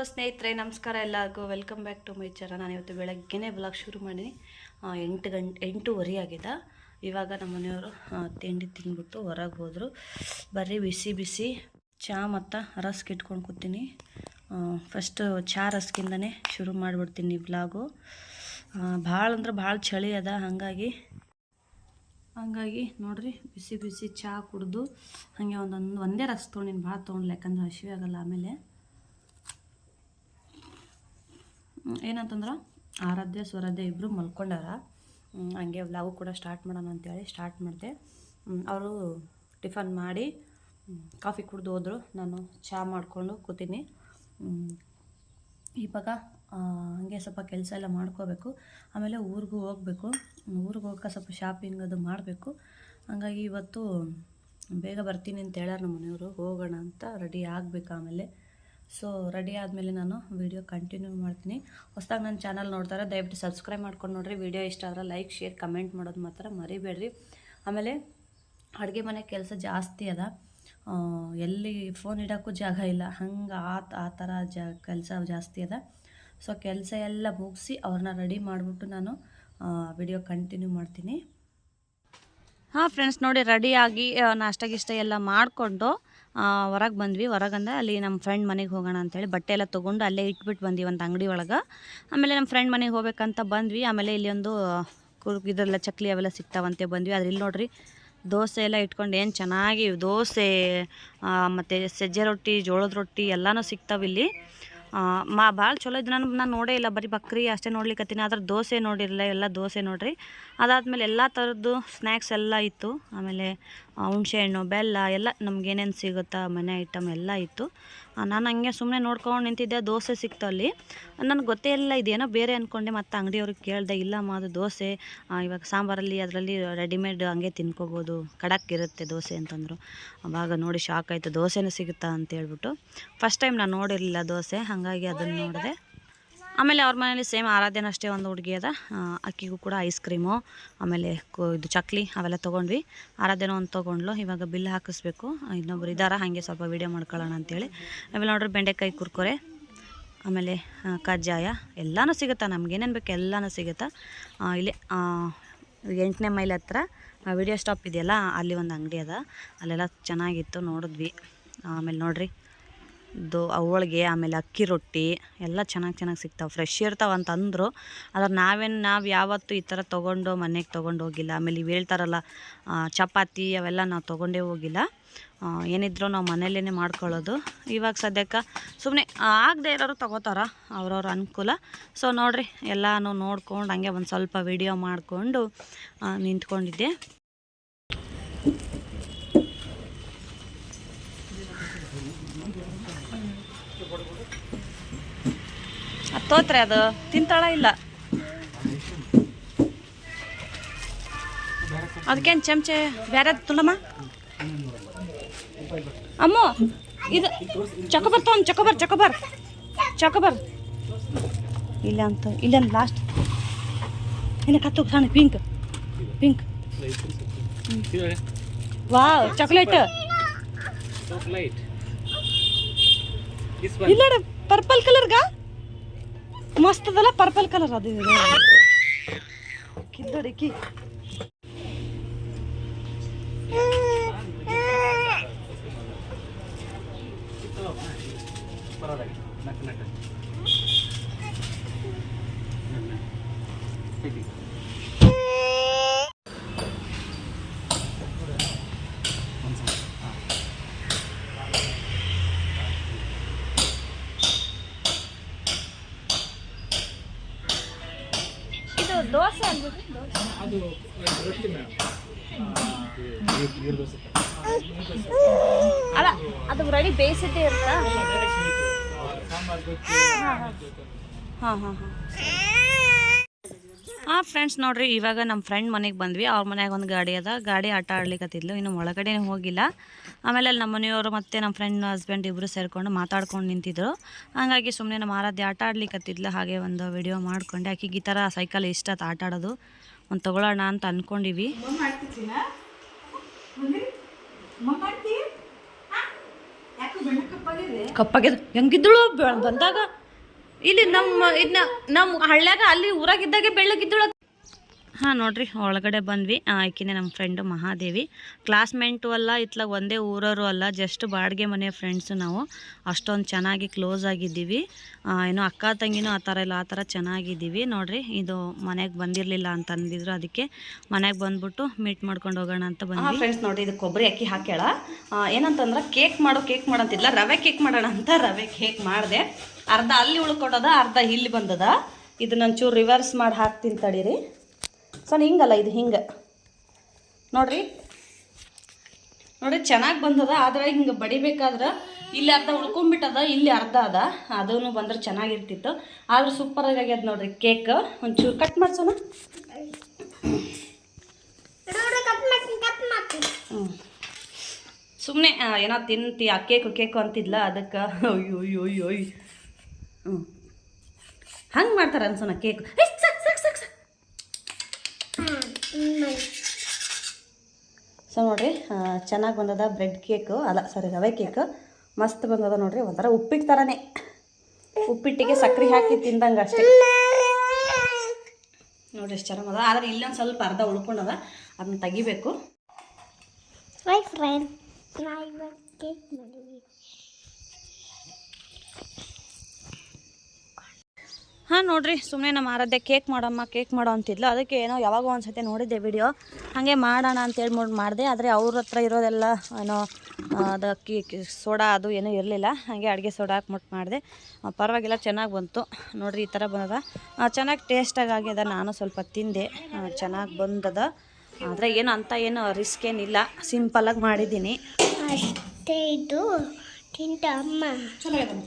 ಸ್ನೇಹಿತರೆ ನಮಸ್ಕಾರ ಎಲ್ಲರಿಗೂ welcome back to my channel. ನಾನು ಇವತ್ತು ಬೆಳಗ್ಗೆನೇ ಬ್ಲಾಗ್ ಶುರು ಮಾಡೀನಿ. 8:30 ಆಗಿದೆ. ಇವಾಗ ನಮ್ಮ ಮನೆಯವರು ತಿಂಡಿ ತಿಂದ್ಬಿಟ್ಟು ಹೊರಗೆ ಹೋದರು. ಬರ್ರಿ ಬಿಸಿ ಬಿಸಿ ಚಹಾ ಮತ್ತು ರಸ್ಕ್ ಇಟ್ಕೊಂಡು ಕೂತೀನಿ. ಫಸ್ಟು ಚಹಾ ರಸ್ಕಿಂದನೇ ಶುರು ಮಾಡಿಬಿಡ್ತೀನಿ ಬ್ಲಾಗು. ಭಾಳ ಅಂದ್ರೆ ಭಾಳ ಚಳಿ ಅದ, ಹಂಗಾಗಿ ನೋಡ್ರಿ ಬಿಸಿ ಬಿಸಿ ಚಹಾ ಕುಡಿದು ಹಾಗೆ ಒಂದೇ ರಸ್ ತೊಗೊಂಡಿನಿ. ಭಾಳ ತೊಗೊಂಡ್ಲ, ಯಾಕಂದ್ರೆ ಹಸಿವೆ ಆಗಲ್ಲ. ಆಮೇಲೆ ಏನಂತಂದ್ರೆ ಆರಾಧ್ಯ ಸ್ವರಾಧ್ಯ ಇಬ್ಬರು ಮಲ್ಕೊಂಡಾರ. ಹಂಗೆ ವ್ಲಾಗು ಕೂಡ ಸ್ಟಾರ್ಟ್ ಮಾಡೋಣ ಅಂತೇಳಿ ಸ್ಟಾರ್ಟ್ ಮಾಡಿದೆ. ಅವರು ಟಿಫನ್ ಮಾಡಿ ಕಾಫಿ ಕುಡ್ದು ಹೋದರು. ನಾನು ಚಹಾ ಮಾಡಿಕೊಂಡು ಕೂತೀನಿ. ಇವಾಗ ಹಾಗೆ ಸ್ವಲ್ಪ ಕೆಲಸ ಎಲ್ಲ ಮಾಡ್ಕೋಬೇಕು. ಆಮೇಲೆ ಊರಿಗೂ ಹೋಗಬೇಕು. ಊರಿಗೆ ಹೋಗೋಕೆ ಸ್ವಲ್ಪ ಶಾಪಿಂಗ್ ಅದು ಮಾಡಬೇಕು. ಹಂಗಾಗಿ ಇವತ್ತು ಬೇಗ ಬರ್ತೀನಿ ಅಂತ ಹೇಳ್ಯಾರ ನಮ್ಮ ಮನೆಯವರು. ಹೋಗೋಣ ಅಂತ ರೆಡಿ ಆಗಬೇಕು. ಆಮೇಲೆ ಸೊ ರೆಡಿ ಆದಮೇಲೆ ನಾನು ವೀಡಿಯೋ ಕಂಟಿನ್ಯೂ ಮಾಡ್ತೀನಿ. ಹೊಸದಾಗಿ ನನ್ನ ಚಾನಲ್ ನೋಡ್ತಾರೆ ದಯವಿಟ್ಟು ಸಬ್ಸ್ಕ್ರೈಬ್ ಮಾಡ್ಕೊಂಡು ನೋಡಿರಿ. ವೀಡಿಯೋ ಇಷ್ಟ ಆದರೆ ಲೈಕ್ ಶೇರ್ ಕಮೆಂಟ್ ಮಾಡೋದು ಮಾತ್ರ ಮರಿಬೇಡ್ರಿ. ಆಮೇಲೆ ಅಡುಗೆ ಮನೆ ಕೆಲಸ ಜಾಸ್ತಿ ಅದ, ಎಲ್ಲಿ ಫೋನ್ ಇಡೋಕ್ಕೂ ಜಾಗ ಇಲ್ಲ. ಹಂಗೆ ಆ ಥರ ಕೆಲಸ ಜಾಸ್ತಿ ಅದ. ಸೊ ಕೆಲಸ ಎಲ್ಲ ಮುಗಿಸಿ ಅವ್ರನ್ನ ರೆಡಿ ಮಾಡಿಬಿಟ್ಟು ನಾನು ವಿಡಿಯೋ ಕಂಟಿನ್ಯೂ ಮಾಡ್ತೀನಿ. ಫ್ರೆಂಡ್ಸ್ ನೋಡಿ, ರೆಡಿಯಾಗಿ ನಾಷ್ಟ ಗಿಷ್ಟ ಎಲ್ಲ ಮಾಡಿಕೊಂಡು ಹೊರಗೆ ಬಂದ್ವಿ. ಹೊರಗಂದ್ರೆ ಅಲ್ಲಿ ನಮ್ಮ ಫ್ರೆಂಡ್ ಮನೆಗೆ ಹೋಗೋಣ ಅಂತೇಳಿ ಬಟ್ಟೆ ಎಲ್ಲ ತೊಗೊಂಡು ಅಲ್ಲೇ ಇಟ್ಬಿಟ್ಟು ಬಂದ್ವಿ ಒಂದು ಅಂಗಡಿ ಒಳಗೆ. ಆಮೇಲೆ ನಮ್ಮ ಫ್ರೆಂಡ್ ಮನೆಗೆ ಹೋಗ್ಬೇಕಂತ ಬಂದ್ವಿ. ಆಮೇಲೆ ಇಲ್ಲಿ ಒಂದು ಇದೆಲ್ಲ ಚಕ್ಲಿ ಅವೆಲ್ಲ ಸಿಗ್ತಾವಂತೆ ಬಂದ್ವಿ. ಅದ್ರ ಇಲ್ಲಿ ನೋಡ್ರಿ ದೋಸೆ ಎಲ್ಲ ಇಟ್ಕೊಂಡು ಏನು ಚೆನ್ನಾಗಿ ದೋಸೆ ಮತ್ತು ಸಜ್ಜೆ ರೊಟ್ಟಿ, ಜೋಳದ ರೊಟ್ಟಿ ಎಲ್ಲನೂ ಸಿಗ್ತಾವಿಲ್ಲಿ. ಭಾಳ ಚಲೋ ಇದು. ನಾನು ನೋಡೇ ಇಲ್ಲ, ಬರೀ ಬಕ್ರಿ ಅಷ್ಟೇ ನೋಡ್ಲಿಕ್ಕತ್ತೀನಿ. ಆದ್ರೆ ದೋಸೆ ನೋಡಿರಲಿಲ್ಲ, ಎಲ್ಲ ದೋಸೆ ನೋಡ್ರಿ. ಅದಾದಮೇಲೆ ಎಲ್ಲ ಥರದ್ದು ಸ್ನ್ಯಾಕ್ಸ್ ಎಲ್ಲ ಇತ್ತು. ಆಮೇಲೆ ಹುಣಸೆಹಣ್ಣು, ಬೆಲ್ಲ ಎಲ್ಲ ನಮ್ಗೇನೇನು ಸಿಗುತ್ತಾ ಮನೆ ಐಟಮ್ ಎಲ್ಲ ಇತ್ತು. ನಾನು ಹಂಗೆ ಸುಮ್ಮನೆ ನೋಡ್ಕೊಂಡು ನಿಂತಿದ್ದೆ. ದೋಸೆ ಸಿಕ್ತು ಅಲ್ಲಿ. ನನಗೆ ಗೊತ್ತೇ ಇಲ್ಲ, ಇದೇನೋ ಬೇರೆ ಅಂದ್ಕೊಂಡೆ. ಮತ್ತು ಅಂಗಡಿಯವ್ರಿಗೆ ಕೇಳಿದೆ, ಇಲ್ಲಮ್ಮ ಅದು ದೋಸೆ ಇವಾಗ ಸಾಂಬಾರಲ್ಲಿ ಅದರಲ್ಲಿ ರೆಡಿಮೇಡ್ ಹಂಗೆ ತಿನ್ಕೋಬೋದು, ಖಡಕ್ ಇರುತ್ತೆ ದೋಸೆ ಅಂತಂದರು. ಆವಾಗ ನೋಡಿ ಶಾಕ್ ಆಯಿತು, ದೋಸೆನೂ ಸಿಗುತ್ತಾ ಅಂತೇಳ್ಬಿಟ್ಟು. ಫಸ್ಟ್ ಟೈಮ್ ನಾನು ನೋಡಿರಲಿಲ್ಲ ದೋಸೆ, ಹಾಗಾಗಿ ಅದನ್ನು ನೋಡಿದೆ. ಆಮೇಲೆ ಅವ್ರ ಮನೇಲಿ ಸೇಮ್ ಆರಾಧ್ಯನ ಅಷ್ಟೇ ಒಂದು ಹುಡುಗಿ ಅದ, ಅಕ್ಕಿಗೂ ಕೂಡ ಐಸ್ ಕ್ರೀಮು ಆಮೇಲೆ ಇದು ಚಕ್ಲಿ ಅವೆಲ್ಲ ತೊಗೊಂಡ್ವಿ. ಆರಾಧ್ಯನೂ ಒಂದು ತೊಗೊಂಡ್ಲು. ಇವಾಗ ಬಿಲ್ ಹಾಕಿಸ್ಬೇಕು. ಇನ್ನೊಬ್ರು ಇದ್ದಾರ, ಹಾಗೆ ಸ್ವಲ್ಪ ವೀಡಿಯೋ ಮಾಡ್ಕೊಳ್ಳೋಣ ಅಂತೇಳಿ. ಆಮೇಲೆ ನೋಡ್ರಿ ಬೆಂಡೆಕಾಯಿ ಕುರ್ಕುರೆ, ಆಮೇಲೆ ಕಜ್ಜಾಯ ಎಲ್ಲನೂ ಸಿಗುತ್ತಾ, ನಮಗೇನೇನು ಬೇಕು ಎಲ್ಲನೂ ಸಿಗುತ್ತಾ. ಇಲ್ಲೇ 8ನೇ ಮೈಲ್ ಹತ್ರ ವಿಡಿಯೋ ಸ್ಟಾಪ್ ಇದೆಯಲ್ಲ, ಅಲ್ಲಿ ಒಂದು ಅಂಗಡಿ ಅದ, ಅಲ್ಲೆಲ್ಲ ಚೆನ್ನಾಗಿತ್ತು ನೋಡಿದ್ವಿ. ಆಮೇಲೆ ನೋಡ್ರಿ ಹೋಳಿಗೆ, ಆಮೇಲೆ ಅಕ್ಕಿ ರೊಟ್ಟಿ ಎಲ್ಲ ಚೆನ್ನಾಗಿ ಸಿಗ್ತಾವೆ, ಫ್ರೆಶ್ ಇರ್ತಾವೆ ಅಂತಂದರು. ಆದ್ರೆ ನಾವು ಯಾವತ್ತೂ ಈ ಥರ ತೊಗೊಂಡು ಮನೆಗೆ ತೊಗೊಂಡು ಹೋಗಿಲ್ಲ. ಆಮೇಲೆ ಇವು ಹೇಳ್ತಾರಲ್ಲ ಚಪಾತಿ ಅವೆಲ್ಲ ನಾವು ತೊಗೊಂಡೇ ಹೋಗಿಲ್ಲ. ಏನಿದ್ರು ನಾವು ಮನೆಯಲ್ಲೇ ಮಾಡ್ಕೊಳ್ಳೋದು. ಇವಾಗ ಸದ್ಯಕ್ಕೆ ಸುಮ್ಮನೆ ಆಗದೆ ಇರೋರು ತೊಗೋತಾರ, ಅವ್ರವ್ರ ಅನುಕೂಲ. ಸೊ ನೋಡಿರಿ ಎಲ್ಲನೂ ನೋಡ್ಕೊಂಡು ಹಂಗೆ ಒಂದು ಸ್ವಲ್ಪ ವಿಡಿಯೋ ಮಾಡಿಕೊಂಡು ನಿಂತ್ಕೊಂಡಿದ್ದೆ. ತೋತ್ರೆ ಅದು ತಿಂತಾಳ ಇಲ್ಲ, ಅದಕ್ಕೇನು ಚಮಚೆ ಬೇರೆ ತುಳಮ್ಮ. ಅಮ್ಮ ಇದು ಚಕೋಬರ್ ತೊಗೊಂಡು ಚಕೋಬರ್ ಇಲ್ಲ ಅಂತ ಇಲ್ಲ ಲಾಸ್ಟ್ ಏನ ಕತ್ತು ಸಣ್ಣ ಪಿಂಕ್ ವಾವ್ ಚಾಕ್ಲೇಟ್ ಇಲ್ಲ ಪರ್ಪಲ್ ಕಲರ್ಗ ಮಸ್ತ್ ಅದಲ್ಲ, ಪರ್ಪಲ್ ಕಲರ್ ಅದು ಕಿದ್ದಡಿಕಿ. ದೋಸೆ ಅದು ಅಲ್ಲ, ಅದು ರೆಡಿ ಬೇಯಿಸಿದ್ದೇ ಇರುತ್ತಾ? ಫ್ರೆಂಡ್ಸ್ ನೋಡ್ರಿ, ಇವಾಗ ನಮ್ಮ ಫ್ರೆಂಡ್ ಮನೆಗೆ ಬಂದ್ವಿ. ಅವ್ರ ಮನ್ಯಾಗ ಒಂದು ಗಾಡಿ ಅದ, ಗಾಡಿ ಆಟ ಆಡ್ಲಿಕ್ಕತ್ತಿದ್ಲು, ಇನ್ನು ಒಳಗಡೆ ಹೋಗಿಲ್ಲ. ಆಮೇಲೆ ಅಲ್ಲಿ ನಮ್ಮ ಮನೆಯವರು ಮತ್ತು ನಮ್ಮ ಫ್ರೆಂಡ್ ಹಸ್ಬೆಂಡ್ ಇಬ್ಬರು ಸೇರಿಕೊಂಡು ಮಾತಾಡ್ಕೊಂಡು ನಿಂತಿದ್ರು. ಹಾಗಾಗಿ ಸುಮ್ಮನೆ ನಮ್ಮ ಆರಾಧ್ಯ ಆಟ ಆಡ್ಲಿಕ್ಕತ್ತಿದ್ಲು, ಹಾಗೆ ಒಂದು ವಿಡಿಯೋ ಮಾಡ್ಕೊಂಡೆ. ಆಕೆಗೆ ಈ ಥರ ಸೈಕಲ್ ಇಷ್ಟ ಆಟ ಆಡೋದು, ಒಂದು ತೊಗೊಳ್ಳೋಣ ಅಂತ ಅಂದ್ಕೊಂಡಿವಿ. ಯಾಕೋ ಕಪ್ಪಾಗ್ಯದ ಹೆಂಗಿದ್ದಳು ಬಂದಾಗ ಇಲ್ಲಿ ನಮ್ಮ ಹಳ್ಳ್ಯಾಗ ಅಲ್ಲಿ ಊರಾಗಿದ್ದಾಗೆ ಬೆಳ್ಳಗಿದ್ದಳು. ಹಾಂ ನೋಡ್ರಿ ಒಳಗಡೆ ಬಂದ್ವಿ. ಆಕಿನೇ ನಮ್ಮ ಫ್ರೆಂಡು ಮಹಾದೇವಿ. ಕ್ಲಾಸ್ಮೇಟು ಅಲ್ಲ, ಇತ್ಲಾಗ ಒಂದೇ ಊರವರು ಅಲ್ಲ, ಜಸ್ಟ್ ಬಾಡಿಗೆ ಮನೆಯ ಫ್ರೆಂಡ್ಸು ನಾವು. ಅಷ್ಟೊಂದು ಚೆನ್ನಾಗಿ ಕ್ಲೋಸ್ ಆಗಿದ್ದೀವಿ. ಏನೋ ಅಕ್ಕ ತಂಗಿನೂ ಆ ಥರ ಇಲ್ಲ, ಆ ಥರ ಚೆನ್ನಾಗಿದ್ದೀವಿ. ನೋಡ್ರಿ ಇದು ಮನೆಗೆ ಬಂದಿರಲಿಲ್ಲ ಅಂತ ಅಂದಿದ್ರು, ಅದಕ್ಕೆ ಮನೆಗೆ ಬಂದ್ಬಿಟ್ಟು ಮೀಟ್ ಮಾಡ್ಕೊಂಡು ಹೋಗೋಣ ಅಂತ ಬಂದ್ವಿ. ಫ್ರೆಂಡ್ಸ್ ನೋಡ್ರಿ ಇದು ಕೊಬ್ಬರಿ ಅಕ್ಕಿ ಹಾಕ್ಯಾಳ. ಏನಂತಂದ್ರೆ ಕೇಕ್ ಮಾಡಂತಿಲ್ಲ, ರವೆ ಕೇಕ್ ಮಾಡೋಣ ಅಂತ ರವೆ ಕೇಕ್ ಮಾಡಿದೆ. ಅರ್ಧ ಅಲ್ಲಿ ಉಳ್ಕೊಡೋದ, ಅರ್ಧ ಇಲ್ಲಿ ಬಂದದ. ಇದು ನಾನು ಚೂರು ರಿವರ್ಸ್ ಮಾಡಿ ಹಾಕ್ತೀನಿ ತಡೀರಿ. ಸೊ ಹಿಂಗಲ್ಲ, ಇದು ಹಿಂಗೆ ನೋಡ್ರಿ ಚೆನ್ನಾಗಿ ಬಂದದ. ಆದರೆ ಹಿಂಗೆ ಬಡಿಬೇಕಾದ್ರೆ ಇಲ್ಲಿ ಅರ್ಧ ಉಳ್ಕೊಂಬಿಟ್ಟದ, ಇಲ್ಲಿ ಅರ್ಧ ಅದ. ಅದೂ ಬಂದ್ರೆ ಚೆನ್ನಾಗಿರ್ತಿತ್ತು. ಆದ್ರೆ ಸೂಪರಾಗಿ ಆಗ್ಯದ ನೋಡ್ರಿ ಕೇಕ್. ಒಂಚೂರು ಕಟ್ ಮಾಡ್ಸೋಣ. ಸುಮ್ಮನೆ ಏನೋ ತಿಂತಿ ಆ ಕೇಕು ಅಂತಿದ್ಲ, ಅದಕ್ಕೆ ಅಯ್ಯೋ ಹಂಗೆ ಮಾಡ್ತಾರೆ ಅನ್ಸೋಣ ಕೇಕು. ಸೊ ನೋಡ್ರಿ ಚೆನ್ನಾಗಿ ಬಂದದ ಬ್ರೆಡ್ ಕೇಕು, ಅಲ್ಲ ಸಾರಿ ರವೆ ಕೇಕು ಮಸ್ತ್ ಬಂದದ ನೋಡ್ರಿ. ಒಂಥರ ಉಪ್ಪಿಟ್ಟು ಥರನೇ, ಉಪ್ಪಿಟ್ಟಿಗೆ ಸಕ್ಕರೆ ಹಾಕಿ ತಿಂದಂಗೆ ಅಷ್ಟೇ ನೋಡ್ರಿ. ಎಷ್ಟು ಚೆನ್ನಾಗದ. ಆದರೆ ಇಲ್ಲೊಂದು ಸ್ವಲ್ಪ ಅರ್ಧ ಉಳ್ಕೊಂಡದ, ಅದನ್ನ ತೆಗಿಬೇಕು. ಹಾಂ ನೋಡ್ರಿ ಸುಮ್ಮನೆ ನಮ್ಮ ಆರಾಧ್ಯ ಕೇಕ್ ಮಾಡೋ ಅಂತಿದ್ಲು. ಅದಕ್ಕೆ ಏನೋ ಯಾವಾಗ ಒಂದ್ಸತಿ ನೋಡಿದ್ದೆ ವಿಡಿಯೋ, ಹಾಗೆ ಮಾಡೋಣ ಅಂತೇಳಿ ಮಾಡಿದೆ. ಆದರೆ ಅವ್ರ ಹತ್ರ ಇರೋದೆಲ್ಲ ಏನೋ ಅದು ಸೋಡಾ ಅದು ಏನೂ ಇರಲಿಲ್ಲ. ಹಾಗೆ ಅಡುಗೆ ಸೋಡಾ ಹಾಕ್ಬಿಟ್ಟು ಮಾಡಿದೆ. ಪರವಾಗಿಲ್ಲ, ಚೆನ್ನಾಗಿ ಬಂತು ನೋಡ್ರಿ. ಈ ಥರ ಬಂದದ, ಚೆನ್ನಾಗಿ ಟೇಸ್ಟಾಗಿ ಆಗ್ಯದ. ನಾನು ಸ್ವಲ್ಪ ತಿಂದೆ, ಚೆನ್ನಾಗಿ ಬಂದದ. ಆದರೆ ಏನು ರಿಸ್ಕ್ ಏನಿಲ್ಲ, ಸಿಂಪಲಾಗಿ ಮಾಡಿದ್ದೀನಿ ಅಷ್ಟೇ. ಇದು ತಿಂತ ಅಮ್ಮ ಚೆನ್ನಾಗಿದೆ.